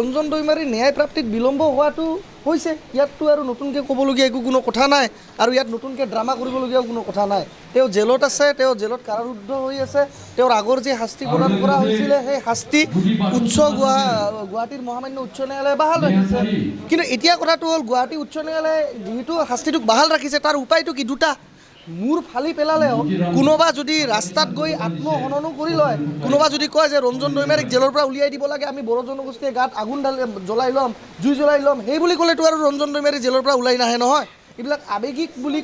ৰঞ্জন দৈমাৰীৰ ন্যায় প্ৰাপ্তিত বিলম্ব হোৱাটো হৈছে, ইয়াততো আৰু নতুনকৈ ক'বলগীয়া একো কোনো কথা নাই, আৰু ইয়াত নতুনকৈ ড্ৰামা কৰিবলগীয়াও কোনো কথা নাই। তেওঁ জেলত আছে, তেওঁ জেলত কাৰাৰুদ্ধ হৈ আছে। তেওঁৰ আগৰ যে শাস্তি প্ৰদান কৰা হৈছিলে সেই শাস্তি গুৱাহাটীৰ মহামান্য উচ্চ ন্যায়ালয়ে বাহাল ৰাখিছে। কিন্তু এতিয়া কথাটো হ'ল, গুৱাহাটী উচ্চ ন্যায়ালয়ে যিহেতু শাস্তিটোক বাহাল ৰাখিছে, তাৰ উপায়টো কি? দুটা। মূৰ ফালি পেলালেও কোনোবা যদি ৰাস্তাত গৈ আত্মহননো কৰি লয়, কোনোবা যদি কয় যে ৰঞ্জন দৈমাৰীক জেলৰ পৰা উলিয়াই দিব লাগে, আমি বড়ো জনগোষ্ঠীয়ে গাত আগুন জ্বলাই ল'ম, জুই জ্বলাই ল'ম, সেই বুলি ক'লেতো আৰু ৰঞ্জন দৈমাৰী জেলৰ পৰা ওলাই নাহে নহয়। এইবিলাক আৱেগিক বুলি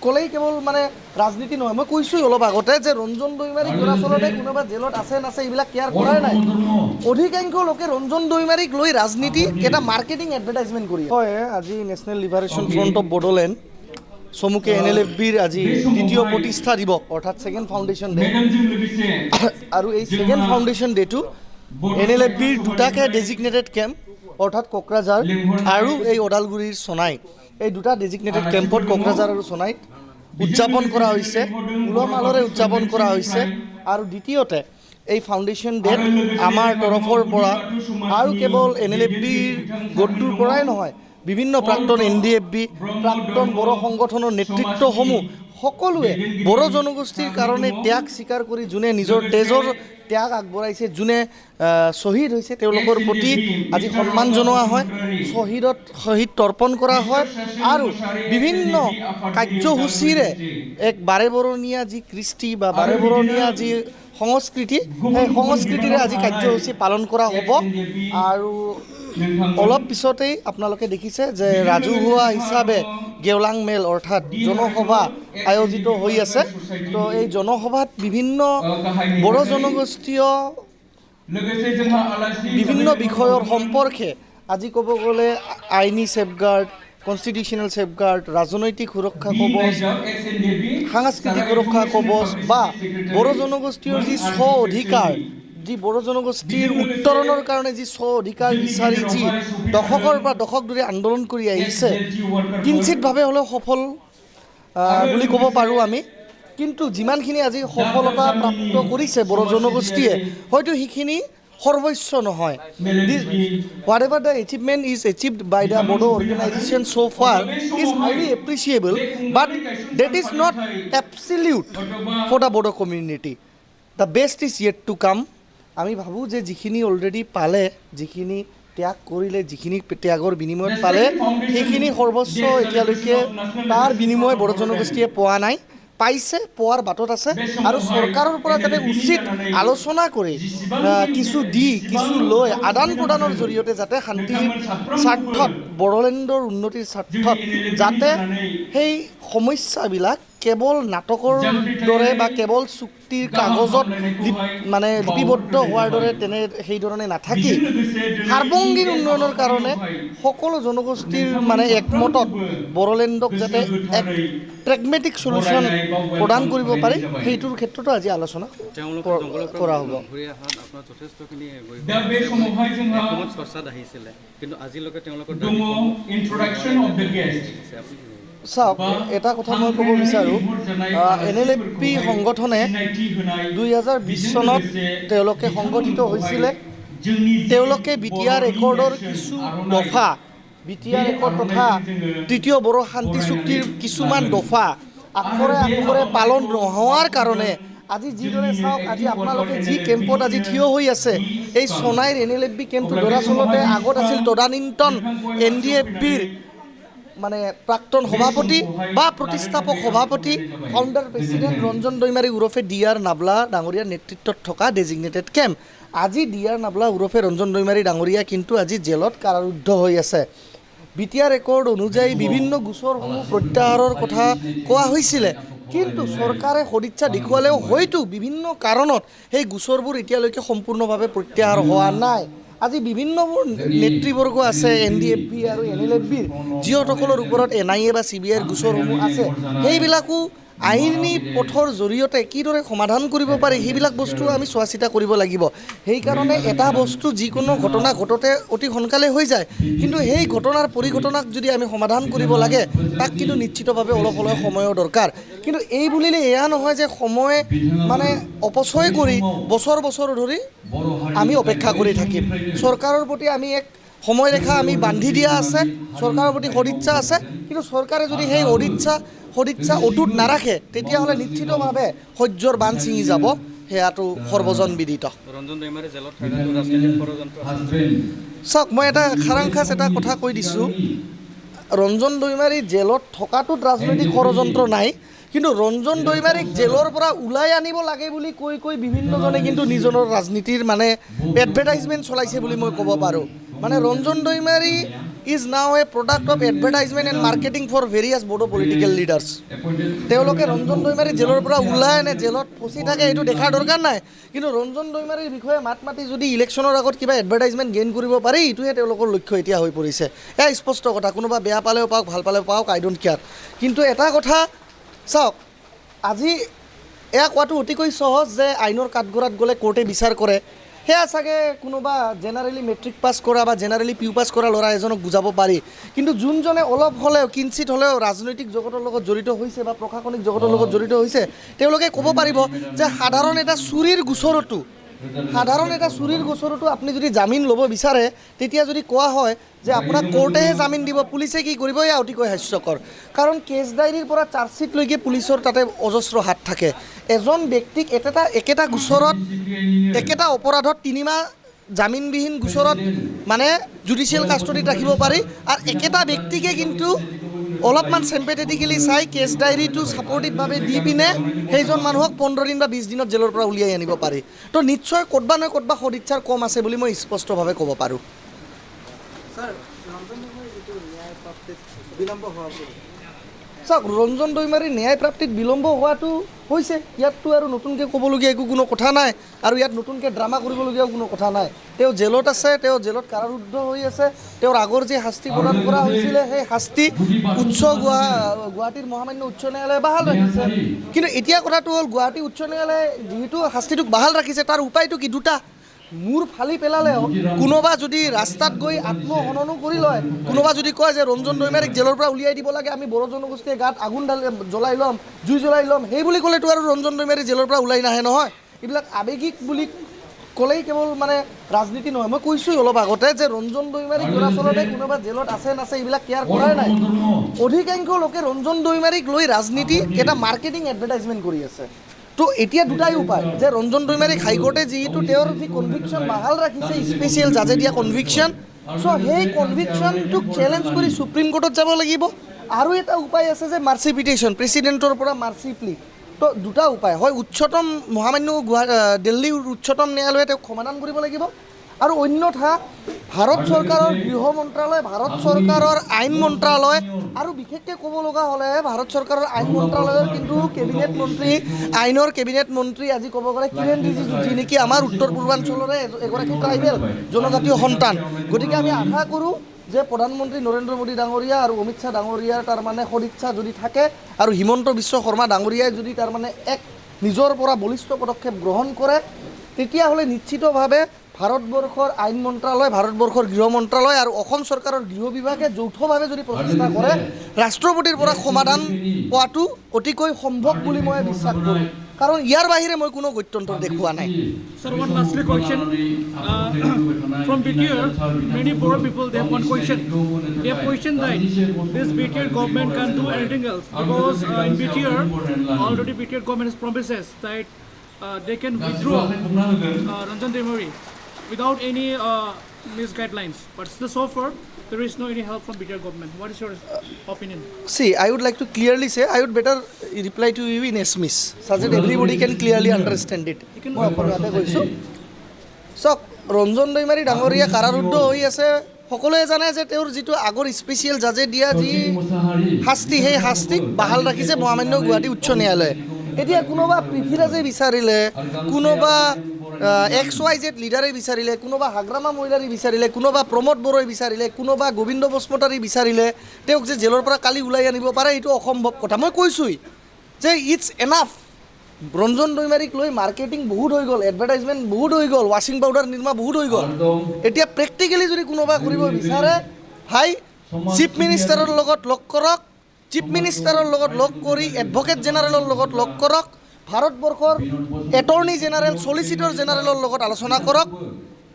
ক'লেই কেৱল মানে ৰাজনীতি নহয়। মই কৈছোঁ অলপ আগতে যে ৰঞ্জন দৈমাৰীক দৰাচলতে কোনোবা জেলত আছে নাছে এইবিলাক কেয়াৰ কৰাই নাই। অধিকাংশ লোকে ৰঞ্জন দৈমাৰীক লৈ ৰাজনীতি এটা মাৰ্কেটিং এডভাৰটাইজমেণ্ট কৰি হয়। আজি national liberation front of Bodoland চমুকে NLFBৰ আজি দ্বিতীয় প্ৰতিষ্ঠা দিৱস, অৰ্থাৎ ছেকেণ্ড ফাউণ্ডেশ্যন ডে। আৰু এই ছেকেণ্ড ফাউণ্ডেশ্যন ডেটো NLFBৰ দুটাকৈ ডেজিগনেটেড কেম্প, অৰ্থাৎ কোকৰাঝাৰ আৰু এই ওদালগুৰিৰ সোণাইত, এই দুটা ডেজিগনেটেড কেম্পত কোকৰাঝাৰ আৰু সোণাইত উদযাপন কৰা হৈছে, উলহ মালহেৰে উদযাপন কৰা হৈছে। আৰু দ্বিতীয়তে এই ফাউণ্ডেশ্যন ডেট আমাৰ তৰফৰ পৰা আৰু কেৱল NLFBৰ গোটটোৰ পৰাই নহয়, বিভিন্ন প্ৰাক্তন NDFB, প্ৰাক্তন বড়ো সংগঠনৰ নেতৃত্বসমূহ সকলোৱে বড়ো জনগোষ্ঠীৰ কাৰণে ত্যাগ স্বীকাৰ কৰি যোনে নিজৰ তেজৰ ত্যাগ আগবঢ়াইছে, যোনে শ্বহীদ হৈছে, তেওঁলোকৰ প্ৰতি আজি সন্মান জনোৱা হয়, শ্বহীদ তৰ্পণ কৰা হয়। আৰু বিভিন্ন কাৰ্যসূচীৰে এক বাৰেবৰণীয়া যি কৃষ্টি বা বাৰেবৰণীয়া যি সংস্কৃতি, সেই সংস্কৃতিৰে আজি কাৰ্যসূচী পালন কৰা হ'ব। আৰু অলপ পিছতেই আপোনালোকে দেখিছে যে ৰাজহুৱা হিচাপে গেওলাং মেল অৰ্থাৎ জনসভা আয়োজিত হৈ আছে। তো এই জনসভাত বিভিন্ন বড়ো জনগোষ্ঠীয় বিভিন্ন বিষয়ৰ সম্পৰ্কে আজি ক'ব গ'লে আইনী ছেফগাৰ্ড, কনষ্টিটিউশ্যনেল ছেফগাৰ্ড, ৰাজনৈতিক সুৰক্ষা কৱচ, সাংস্কৃতিক সুৰক্ষা কৱচ বা বড়ো জনগোষ্ঠীৰ যি স্ব অধিকাৰ, যি বড়ো জনগোষ্ঠীৰ উত্তৰণৰ কাৰণে যি স্ব অধিকাৰ বিচাৰি যি দশকৰ পৰা দশক ধৰি আন্দোলন কৰি আহিছে, কিঞ্চিতভাৱে হ'লেও সফল বুলি ক'ব পাৰোঁ আমি। কিন্তু যিমানখিনি আজি সফলতা প্ৰাপ্ত কৰিছে বড়ো জনগোষ্ঠীয়ে, হয়তো সেইখিনি সৰ্বোচ্চ নহয়। Whatever the achievement is achieved by the Bodo organisation so' far is highly appreciable, but that is not absolute for the Bodo community. The best is yet to come. আমি ভাবোঁ যে যিখিনি অলৰেডি পালে, যিখিনি ত্যাগ কৰিলে, যিখিনি ত্যাগৰ বিনিময়ত পালে, সেইখিনি সৰ্বোচ্চ এতিয়ালৈকে তাৰ বিনিময় বড়ো জনগোষ্ঠীয়ে পোৱা নাই, পাইছে, পোৱাৰ বাটত আছে। আৰু চৰকাৰৰ পৰা যাতে উচিত আলোচনা কৰি কিছু দি কিছু লৈ আদান প্ৰদানৰ জৰিয়তে যাতে শান্তিৰ স্বাৰ্থত, বড়োলেণ্ডৰ উন্নতিৰ স্বাৰ্থত যাতে সেই সমস্যাবিলাক কেৱল নাটকৰ দৰে বা কেৱল চুক্তিৰ কাগজত মানে লিপিবদ্ধ হোৱাৰ দৰে সেইধৰণে নাথাকি সাৰ্বংগীন উন্নয়নৰ কাৰণে সকলো জনগোষ্ঠীৰ মানে একমতত বড়োলেণ্ডক যাতে এক প্ৰেগমেটিক চলিউশ্যন প্ৰদান কৰিব পাৰি, সেইটোৰ ক্ষেত্ৰতো আজি আলোচনা কৰা হ'ব। চাওক, এটা কথা মই ক'ব বিচাৰোঁ, NLFB সংগঠনে 2020 চনত তেওঁলোকে সংগঠিত হৈছিলে। তেওঁলোকে BTR ৰেকৰ্ডৰ কিছু দফা, BTR ৰেকৰ্ড তথা তৃতীয় বড়ো শান্তি চুক্তিৰ কিছুমান দফা আখৰে আখৰে পালন নোহোৱাৰ কাৰণে আজি যিদৰে চাওক, আজি আপোনালোকে যি কেম্পত আজি থিয় হৈ আছে, এই সোণাইৰ NLFB কেম্পটো দৰাচলতে আগত আছিল তদানীন্তন NDFBৰ মানে প্ৰাক্তন সভাপতি বা প্ৰতিষ্ঠাপক সভাপতি, ফাউণ্ডাৰ প্ৰেছিডেণ্ট ৰঞ্জন দৈমাৰী ওৰফে DR নাবলা ডাঙৰীয়াৰ নেতৃত্বত থকা ডেজিগনেটেড কেম্প। আজি DR নাবলা ওৰফে ৰঞ্জন দৈমাৰী ডাঙৰীয়া কিন্তু আজি জেলত কাৰাৰুদ্ধ হৈ আছে। BTR ৰেকৰ্ড অনুযায়ী বিভিন্ন গোচৰসমূহ প্ৰত্যাহাৰৰ কথা কোৱা হৈছিলে, কিন্তু চৰকাৰে সদিচ্ছা দেখুৱালেও হয়তো বিভিন্ন কাৰণত সেই গোচৰবোৰ এতিয়ালৈকে সম্পূৰ্ণভাৱে প্ৰত্যাহাৰ হোৱা নাই। আজি বিভিন্নবোৰ নেতৃবৰ্গ আছে NDFB আৰু NLFBৰ, যিসকলৰ ওপৰত NIA বা CBIৰ গোচৰসমূহ আছে, সেইবিলাকো আইনী পথৰ জৰিয়তে কিদৰে সমাধান কৰিব পাৰি সেইবিলাক বস্তু আমি চোৱা চিতা কৰিব লাগিব। সেইকাৰণে এটা বস্তু যিকোনো ঘটনা ঘটতে অতি সোনকালে হৈ যায়, কিন্তু সেই ঘটনাৰ পৰিঘটনাক যদি আমি সমাধান কৰিব লাগে তাক কিন্তু নিশ্চিতভাৱে অলপ হ'লেও সময়ৰ দৰকাৰ। কিন্তু এই বুলিলে এয়া নহয় যে সময় মানে অপচয় কৰি বছৰ বছৰ ধৰি আমি অপেক্ষা কৰি থাকিম। চৰকাৰৰ প্ৰতি আমি এক সময়ৰেখা আমি বান্ধি দিয়া আছে, চৰকাৰৰ প্ৰতি সদিচ্ছা আছে, কিন্তু চৰকাৰে যদি সেই সদিচ্ছা অটুট নাৰাখে তেতিয়াহ'লে নিশ্চিতভাৱে সহ্যৰ বান্ধ ছিঙি যাব, সেয়াটো সৰ্বজনবিদিত। চাওক, মই এটা খাৰাংখাছ এটা কথা কৈ দিছোঁ, ৰঞ্জন দৈমাৰী জেলত থকাটোত ৰাজনৈতিক ষড়যন্ত্ৰ নাই, কিন্তু ৰঞ্জন দৈমাৰীক জেলৰ পৰা ওলাই আনিব লাগে বুলি কৈ বিভিন্নজনে কিন্তু নিজৰ ৰাজনীতিৰ মানে এডভাৰটাইজমেণ্ট চলাইছে বুলি মই ক'ব পাৰোঁ। মানে Ranjan Daimary is now a product of advertisement and marketing for various Bodo political leaders. তেওঁলোকে ৰঞ্জন দৈমাৰী জেলৰ পৰা ওলাই আনে, জেলত ফচি থাকে, এইটো দেখাৰ দৰকাৰ নাই, কিন্তু ৰঞ্জন দৈমাৰীৰ বিষয়ে মাত মাতি যদি ইলেকশ্যনৰ আগত কিবা এডভাৰটাইজমেণ্ট গেইন কৰিব পাৰি, এইটোহে তেওঁলোকৰ লক্ষ্য এতিয়া হৈ পৰিছে। এয়া স্পষ্ট কথা, কোনোবা বেয়া পালেও পাওক, ভাল পালেও পাওক, আই ডোণ্ট কেয়াৰ। কিন্তু এটা কথা চাওক, আজি এয়া কোৱাটো অতিকৈ সহজ যে আইনৰ কাঠগড়াত গ'লে কোৰ্টে বিচাৰ কৰে, সেয়া চাগে কোনোবা জেনেৰেলি মেট্ৰিক পাছ কৰা বা জেনেৰেলি পিউ পাছ কৰা ল'ৰা এজনক বুজাব পাৰি। কিন্তু যোনজনে অলপ হ'লেও কিঞ্চিত হ'লেও ৰাজনৈতিক জগতৰ লগত জড়িত হৈছে বা প্ৰশাসনিক জগতৰ লগত জড়িত হৈছে, তেওঁলোকে ক'ব পাৰিব যে সাধাৰণ এটা চুৰিৰ গোচৰতো আপুনি যদি জামিন ল'ব বিচাৰে, তেতিয়া যদি কোৱা হয় যে আপোনাক কোৰ্টেহে জামিন দিব, পুলিচে কি কৰিব, এয়া অতিকৈ হাস্যকৰ। কাৰণ কেছ ডায়েৰীৰ পৰা চাৰ্জশ্বিটলৈকে পুলিচৰ তাতে অজস্ৰ হাত থাকে। এজন ব্যক্তিক একেটা গোচৰত, একেটা অপৰাধত 3 মাহ জামিনবিহীন গোচৰত মানে জুডিচিয়েল কাষ্টডিত ৰাখিব পাৰি, আৰু একেটা ব্যক্তিকে কিন্তু অলপমান চেম্পেথেটিকেলি চাই কেছ ডায়েৰীটো ছাপৰ্টিভভাৱে দি পিনে সেইজন মানুহক 15 দিন বা 20 দিনত জেলৰ পৰা উলিয়াই আনিব পাৰি। তো নিশ্চয় ক'তবা নহয় ক'তবা সদিচ্ছাৰ কম আছে বুলি মই স্পষ্টভাৱে ক'ব পাৰোঁ। চাওক, ৰঞ্জন দৈমাৰীৰ ন্যায় প্ৰাপ্তিত বিলম্ব হোৱাটো হৈছে, ইয়াততো আৰু নতুনকৈ ক'বলগীয়া একো কোনো কথা নাই, আৰু ইয়াত নতুনকৈ ড্ৰামা কৰিবলগীয়াও কোনো কথা নাই। তেওঁ জেলত আছে, তেওঁ জেলত কাৰাৰুদ্ধ হৈ আছে। তেওঁৰ আগৰ যি শাস্তি প্ৰদান কৰা হৈছিলে সেই শাস্তি গুৱাহাটীৰ মহামান্য উচ্চ ন্যায়ালয়ে বাহাল ৰাখিছে। কিন্তু এতিয়া কথাটো হ'ল, গুৱাহাটী উচ্চ ন্যায়ালয়ে যিহেতু শাস্তিটোক বাহাল ৰাখিছে, তাৰ উপায়টো কি? দুটা। মূৰ ফালি পেলালেও কোনোবা যদি ৰাস্তাত গৈ আত্মহননো কৰি লয়, কোনোবা যদি কয় যে ৰঞ্জন দৈমাৰীক জেলৰ পৰা উলিয়াই দিব লাগে, আমি বড়ো জনগোষ্ঠীয়ে গাত আগুন জুই জ্বলাই ল'ম, সেই বুলি ক'লেতো আৰু ৰঞ্জন দৈমাৰী জেলৰ পৰা ওলাই নাহে নহয়। এইবিলাক আৱেগিক বুলি ক'লেই কেৱল মানে ৰাজনীতি নহয়। মই কৈছোঁ অলপ আগতে যে ৰঞ্জন দৈমাৰীক দৰাচলতে কোনোবা জেলত আছে নাছে এইবিলাক কেয়াৰ কৰাই নাই। অধিকাংশ লোকে ৰঞ্জন দৈমাৰীক লৈ ৰাজনীতি এটা মাৰ্কেটিং এডভাৰটাইজমেণ্ট কৰি আছে। তো এতিয়া দুটাই উপায়, যে ৰঞ্জন দৈমাৰীক হাইকোৰ্টে যিহেতু তেওঁৰ যি কনভিকশ্যন বাহাল ৰাখিছে, স্পেচিয়েল জাজে দিয়া কনভিকশ্যন, চ' সেই কনভিকশ্যনটোক চেলেঞ্জ কৰি সুপ্ৰিম কোৰ্টত যাব লাগিব। আৰু এটা উপায় আছে যে মাৰ্চি পিটিশ্যন, প্ৰেচিডেণ্টৰ পৰা মাৰ্চি প্লি। তো দুটা উপায়, হয় উচ্চতম মহামান্য দিল্লীৰ উচ্চতম ন্যায়ালয়ে তেওঁক সমাধান কৰিব লাগিব, আৰু অন্যথা ভাৰত চৰকাৰৰ গৃহ মন্ত্ৰালয়, ভাৰত চৰকাৰৰ আইন মন্ত্ৰালয়, আৰু বিশেষকৈ ক'ব লগা হ'লে ভাৰত চৰকাৰৰ আইন মন্ত্ৰালয়ৰ কিন্তু আইনৰ কেবিনেট মন্ত্ৰী আজি ক'ব গ'লে কিৰেণ ৰিজিজু, যি নেকি আমাৰ উত্তৰ পূৰ্বাঞ্চলৰে এগৰাকী ট্ৰাইবেল জনজাতীয় সন্তান। গতিকে আমি আশা কৰোঁ যে প্ৰধানমন্ত্ৰী নৰেন্দ্ৰ মোদী ডাঙৰীয়া আৰু অমিত শ্বাহ ডাঙৰীয়াৰ তাৰমানে সদিচ্ছা যদি থাকে, আৰু হিমন্ত বিশ্ব শৰ্মা ডাঙৰীয়াই যদি তাৰমানে এক নিজৰ পৰা বলিষ্ঠ পদক্ষেপ গ্ৰহণ কৰে, তেতিয়াহ'লে নিশ্চিতভাৱে ভাৰতবৰ্ষৰ আইন মন্ত্ৰালয়, ভাৰতবৰ্ষৰ গৃহ মন্ত্ৰালয় আৰু অসম চৰকাৰৰ গৃহ বিভাগে যৌথভাৱে যদি প্ৰচেষ্টা কৰে, ৰাষ্ট্ৰপতিৰ পৰা সমাধান পোৱাটো অতিকৈ সম্ভৱ বুলি মই বিশ্বাস কৰোঁ। কাৰণ ইয়াৰ বাহিৰে মই কোনো গত্যন্তৰ দেখুওৱা নাই। Sir, one lastly question. From BTR, many poor people, they have one question. They have questioned that this BTR government can't do anything else because in BTR, already BTR government has promises that they can withdraw Ranjan Daimauri without any misguidelines. But still so far, there is no any help from BTR government. What is your opinion? See, I would like to clearly say, I would better reply to you in Assamese, such that everybody can clearly understand it. মই অসমীয়াতে কৈছোঁ। চাওক, ৰঞ্জন দৈমাৰী ডাঙৰীয়া কাৰাৰুদ্ধ হৈ আছে। সকলোৱে জানে যে তেওঁৰ যিটো আগৰ স্পেচিয়েল জাজে দিয়া যি শাস্তি, সেই শাস্তিক বাহাল ৰাখিছে মহামান্য গুৱাহাটী উচ্চ ন্যায়ালয়ে। এতিয়া কোনোবা পৃথ্বীৰাজে বিচাৰিলে, কোনোবা XYZ লিডাৰে বিচাৰিলে, কোনোবা হাগ্ৰামা মহিলাৰে বিচাৰিলে, কোনোবা প্ৰমোদ বড়োই বিচাৰিলে, কোনোবা গোবিন্দ বসুমতাৰী বিচাৰিলে তেওঁক যে জেলৰ পৰা কালি ওলাই আনিব পাৰে, এইটো অসম্ভৱ কথা। মই কৈছোঁই যে ইটছ এনাফ ৰঞ্জন দৈমাৰীক লৈ মাৰ্কেটিং বহুত হৈ গ'ল, এডভাৰটাইজমেণ্ট বহুত হৈ গ'ল, ৱাশ্বিং পাউডাৰ নিৰ্মা বহুত হৈ গ'ল। এতিয়া প্ৰেক্টিকেলি যদি কোনোবা কৰিব বিচাৰে ভাই চিফ মিনিষ্টাৰৰ লগত লগ কৰক, চিফ মিনিষ্টাৰৰ লগত লগ কৰি এডভকেট জেনেৰেলৰ লগত লগ কৰক, ভাৰতবৰ্ষৰ এটৰ্নি জেনেৰেল চলিচিটৰ জেনেৰেলৰ লগত আলোচনা কৰক,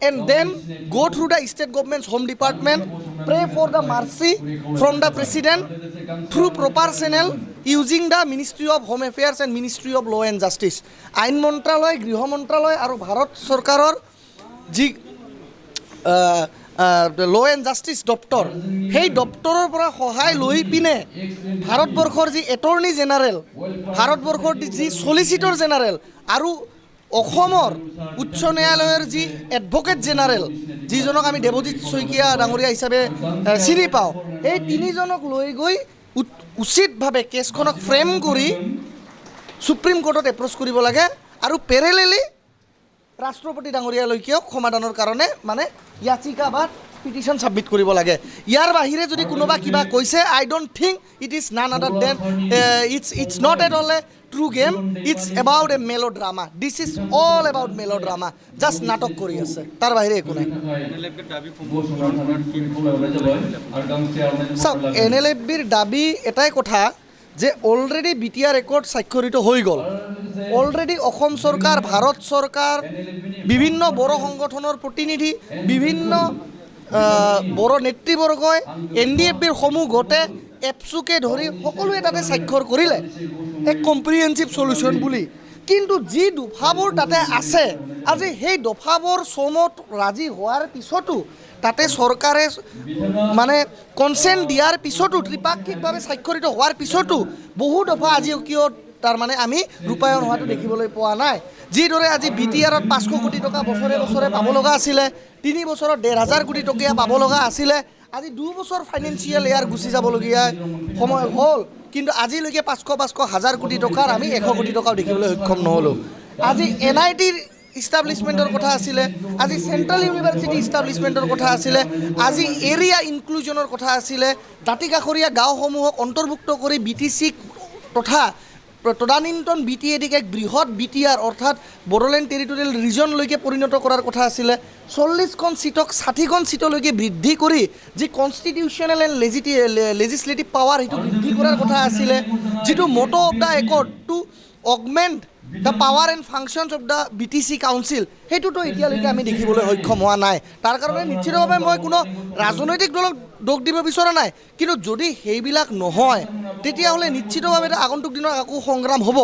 and then go through the state government's home department, pray for the mercy from the president through proper channel using the Ministry of Home Affairs and Ministry of Law and Justice. আইন মন্ত্ৰালয়, গৃহ মন্ত্ৰালয় আৰু ভাৰত চৰকাৰৰ যি ল' and justice দপ্তৰ, সেই দপ্তৰৰ পৰা সহায় লৈ পিনে ভাৰতবৰ্ষৰ যি এটৰ্নি জেনেৰেল, ভাৰতবৰ্ষৰ যি চলিচিটৰ জেনেৰেল আৰু অসমৰ উচ্চ ন্যায়ালয়ৰ যি এডভকেট জেনেৰেল, যিজনক আমি দেৱজিৎ শইকীয়া ডাঙৰীয়া হিচাপে চিনি পাওঁ, এই তিনিজনক লৈ গৈ উচিতভাৱে কেছখনক ফ্ৰেম কৰি সুপ্ৰিম কোৰ্টত এপ্ৰ'চ কৰিব লাগে আৰু পেৰেলেলি ৰাষ্ট্ৰপতি ডাঙৰীয়ালৈকেও সমাধানৰ কাৰণে মানে ইয়াচিকা বা পিটিশ্যন ছাবমিট কৰিব লাগে। ইয়াৰ বাহিৰে যদি কোনোবা কিবা কৈছে, I don't think it is none other than it's not at all a true game, it's about a melodrama, this is all about melodrama, just নাটক কৰি আছে, তাৰ বাহিৰে একো নাই। চাওক, NLFBৰ দাবী এটাই কথা যে অলৰেডি BTR ৰেকৰ্ড স্বাক্ষৰিত হৈ গ'ল, অলৰেডি অসম চৰকাৰ, ভাৰত চৰকাৰ, বিভিন্ন বড়ো সংগঠনৰ প্ৰতিনিধি, বিভিন্ন বড়ো নেতৃবৰ্গই NDFBৰ সমূহ গোটে এপছুকে ধৰি সকলোৱে তাতে স্বাক্ষৰ কৰিলে এক কম্প্ৰিহেনচিভ চলিউশ্যন বুলি। কিন্তু যি দফাবোৰ তাতে আছে, আজি সেই দফাবোৰ চমত ৰাজি হোৱাৰ পিছতো, তাতে চৰকাৰে মানে কনচেণ্ট দিয়াৰ পিছতো, ত্ৰিপাক্ষিকভাৱে স্বাক্ষৰিত হোৱাৰ পিছতো বহু দফা আজিও কিয় তাৰমানে আমি ৰূপায়ণ হোৱাটো দেখিবলৈ পোৱা নাই। যিদৰে আজি BTRত 500 কোটি টকা বছৰে বছৰে পাব লগা আছিলে, 3 বছৰত 1,500 কোটি টকীয়া পাব লগা আছিলে, আজি 2 বছৰ ফাইনেন্সিয়েল এয়াৰ গুচি যাবলগীয়া সময় হ'ল, কিন্তু আজিলৈকে 500,000 কোটি টকাৰ আমি 100 কোটি টকাও দেখিবলৈ সক্ষম নহ'লোঁ। আজি NITৰ ইষ্টাব্লিছমেণ্টৰ কথা আছিলে, আজি চেণ্ট্ৰেল ইউনিভাৰ্চিটি ইষ্টাব্লিছমেণ্টৰ কথা আছিলে, আজি এৰিয়া ইনক্লুজনৰ কথা আছিলে, দাঁতিকাষৰীয়া গাঁওসমূহক অন্তৰ্ভুক্ত কৰি BTC তথা তদানীন্তন BTADক এক বৃহৎ BTR অৰ্থাৎ বড়োলেণ্ড টেৰিটৰিয়েল ৰিজনলৈকে পৰিণত কৰাৰ কথা আছিলে, 40খন চিটক 60খন চিটলৈকে বৃদ্ধি কৰি যি কনষ্টিটিউশ্যনেল এণ্ড লেজিছলেটিভ পাৱাৰ সেইটো বৃদ্ধি কৰাৰ কথা আছিলে, যিটো motto of the accord to augment the power and functions of the BTC council, সেইটোতো এতিয়ালৈকে আমি দেখিবলৈ সক্ষম হোৱা নাই। তাৰ কাৰণে নিশ্চিতভাৱে মই কোনো ৰাজনৈতিক দলক দোষ দিব বিচৰা নাই, কিন্তু যদি সেইবিলাক নহয় তেতিয়াহ'লে নিশ্চিতভাৱে আগন্তুক দিনৰ আকৌ সংগ্ৰাম হ'ব।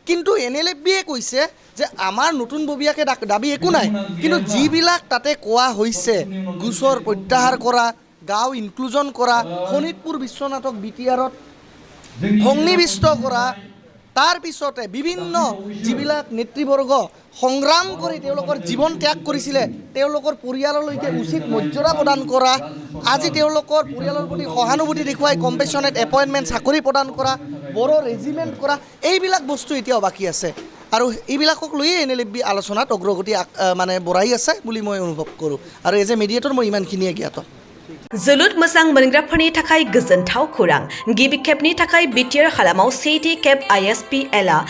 কিন্তু NLFBয়ে কৈছে যে আমাৰ নতুনববীয়াকৈ দাবী একো নাই, কিন্তু যিবিলাক তাতে কোৱা হৈছে, গোচৰ প্ৰত্যাহাৰ কৰা, গাঁও ইনক্লুজন কৰা, শোণিতপুৰ বিশ্বনাথক BTRত সন্নিৱিষ্ট কৰা, তাৰ পিছতে বিভিন্ন যিবিলাক নেতৃবৰ্গ সংগ্ৰাম কৰি তেওঁলোকৰ জীৱন ত্যাগ কৰিছিলে, তেওঁলোকৰ পৰিয়াললৈকে উচিত মৰ্যাদা প্ৰদান কৰা, আজি তেওঁলোকৰ পৰিয়ালৰ প্ৰতি সহানুভূতি দেখুৱাই কম্পেশ্যনেট এপইণ্টমেণ্ট চাকৰি প্ৰদান কৰা, বড়ো ৰেজিমেণ্ট কৰা, এইবিলাক বস্তু এতিয়াও বাকী আছে আৰু এইবিলাকক লৈয়ে NLFB আলোচনাত অগ্ৰগতি মানে বঢ়াই আছে বুলি মই অনুভৱ কৰোঁ আৰু এজ এ মেডিয়েটৰ মই ইমানখিনিয়ে জ্ঞাত। जोलुर मोजां मोनग्राफोरनि थाखाय गोजोनथाव खौरां गिबि खेबनि थाखाय BTR हालामाव 1 खेब ISPL आ